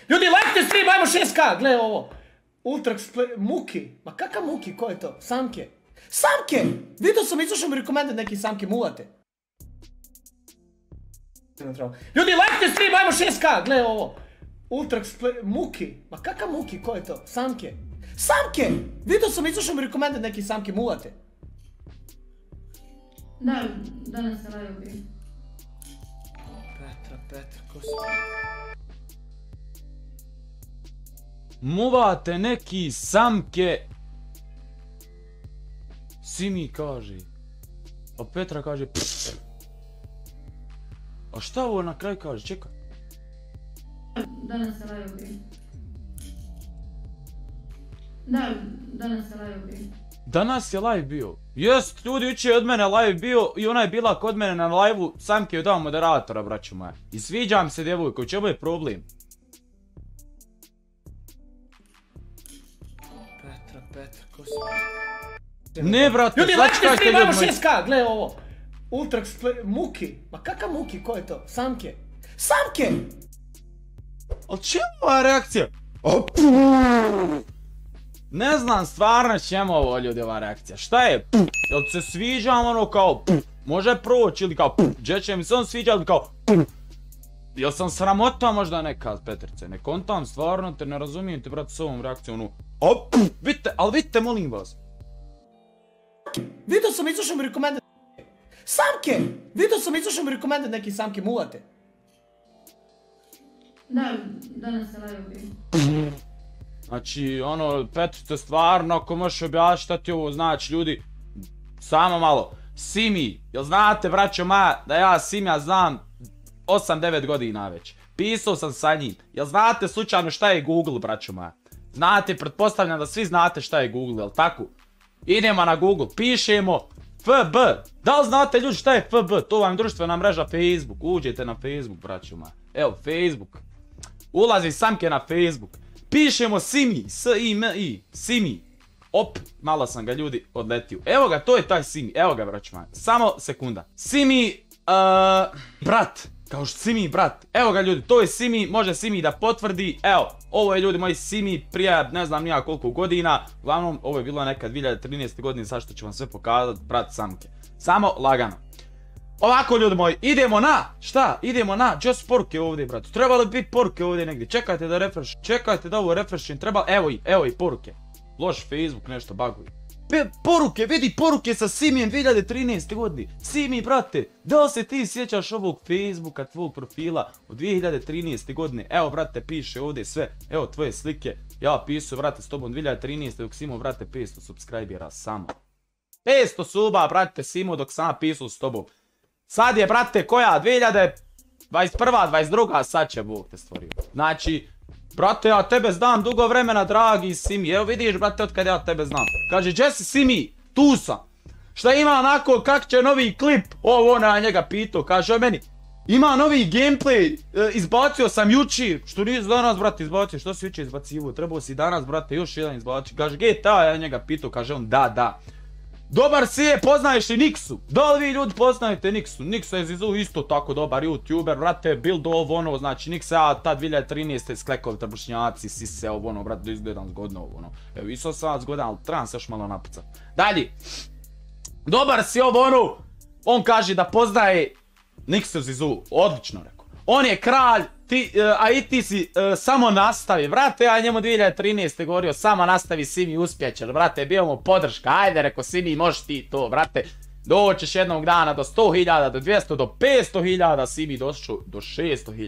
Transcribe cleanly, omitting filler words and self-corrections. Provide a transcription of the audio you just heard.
Ljudi, lajkite stream, ajmo 6K, gle ovo. Ultrax, Muki, ma kakav Muki, ko je to? Samke. Samke! Vidio sam, izašao mi recommended neki samke, mulate. Ljudi, lajkite stream, ajmo 6K, gle ovo. Ultrax, Muki, ma kakav Muki, ko je to? Samke. Samke! Vidio sam, izašao mi recommended neki samke, mulate. Da, danas se live bio. Petra, ko si? Muvate neki samke. Simi kaže. A Petra kaže pfff. A šta ovo na kraju kaže? Čekaj. Danas se live bio. Da, danas se live bio. Danas je live bio. Jest, ljudi, jučer je od mene live bio i ona je bila kod mene na live-u, Samke joj dao moderatora, braćo moja. I sviđa mi se djevojka, u čemu je problem? Petra, ko si? Ne, brate, ljudi, lajkite stream, ajmo 6K, gle ovo. Ultrax, Muki, ma kakav Muki, ko je to? Samke. Samke! Ali čemu ova reakcija? Ne znam stvarno čemu ovo, ljudi, ova reakcija. Šta je? Jel se sviđam ono kao može proći ili kao gdje će mi se on sviđa ili kao jel sam sramota možda neka, Petrice? Ne kontam stvarno te, ne razumijem te, brate, s ovom reakcijom. Vidite, ali vidite, molim vas. Vidio sam, izašao mi recommended. Samke! Vidio sam, izašao mi recommended neki samke, mulate. Da, danas se live bio. Znači, ono, Petrice, stvarno, ako možeš objasniti šta ti ovo znači, ljudi, samo malo. Simi, jel znate, braćo moja, da ja Simija znam 8-9 godina već. Pisao sam sa njim. Jel znate slučajno šta je Google, braćo moja? Znate, pretpostavljam da svi znate šta je Google, jel tako? Idemo na Google, pišemo FB. Da li znate, ljudi, šta je FB? To vam je društvena mreža Facebook. Uđete na Facebook, braćo moja. Evo, Facebook. Ulazi Samke na Facebook. Pišemo Simi, S-I-M-I, Simi. Op, malo sam ga, ljudi, odletio. Evo ga, to je taj Simi, evo ga, braćo moja. Samo sekunda. Simi, brat. Kao što Simi, brat. Evo ga, ljudi, to je Simi, može Simi da potvrdi. Evo, ovo je, ljudi moji, Simi prije ne znam nija koliko godina. Uglavnom, ovo je bilo neka 2013. godine, sad što ću vam sve pokazati, brat Samke. Samo lagano. Ovako, ljudi moji, idemo na, šta? Idemo na, just poruke ovdje, brate. Trebalo biti poruke ovdje negdje, čekajte da refresh, čekajte da ovo refreshim, treba, evo i poruke. Loš Facebook, nešto baguje. Poruke, vidi poruke sa Simijem 2013. godine. Simi, brate, da li se ti sjećaš ovog Facebooka, tvog profila od 2013. godine? Evo, brate, piše ovdje sve, evo tvoje slike. Ja pisao, brate, s tobom 2013. dok si imao, brate, 500 subscribera samo. 500 suba, brate, si imao dok sam pisao s tobom. Sad je, brate, koja? 2021. 22. sad će Bog te stvorio. Znači, brate, ja tebe znam dugo vremena, dragi Simi. Evo vidiš, brate, otkad ja tebe znam. Kaže, gdje si, Simi? Tu sam. Šta ima onako, kak će novi klip? Ovo, ja njega pitao, kaže meni. Ima novi gameplay, izbacio sam jučer. Što nisi danas, brate, izbacio? Što si jučer izbacivo? Trebao si danas, brate, još jedan izbacio. Kaže, GTA, ja njega pitao, kaže on, da. Dobar si je, poznaješ li Niksu? Da li vi ljudi poznajete Niksu? Niksa je Zizu isto tako dobar youtuber, brate, build ovo ono, znači Niksa ja ta 2013. sklekovi trbušnjaci, sise ovo ono, brate, izgledam zgodno ovo ono. Evo, isto sam zgodan, ali trebam se još malo napucat. Dalje. Dobar si ovo ono, on kaže da poznaje Niksu Zizu, odlično rekao. On je kralj, a i ti si samo nastavi, brate, ja njemu 2013. govorio samo nastavi, Simi uspjeće, brate, bio mu podrška, ajde, reko Simi, možeš ti to, brate, doćeš jednog dana do 100.000, do 200, do 500.000, Simi došao do 600.000.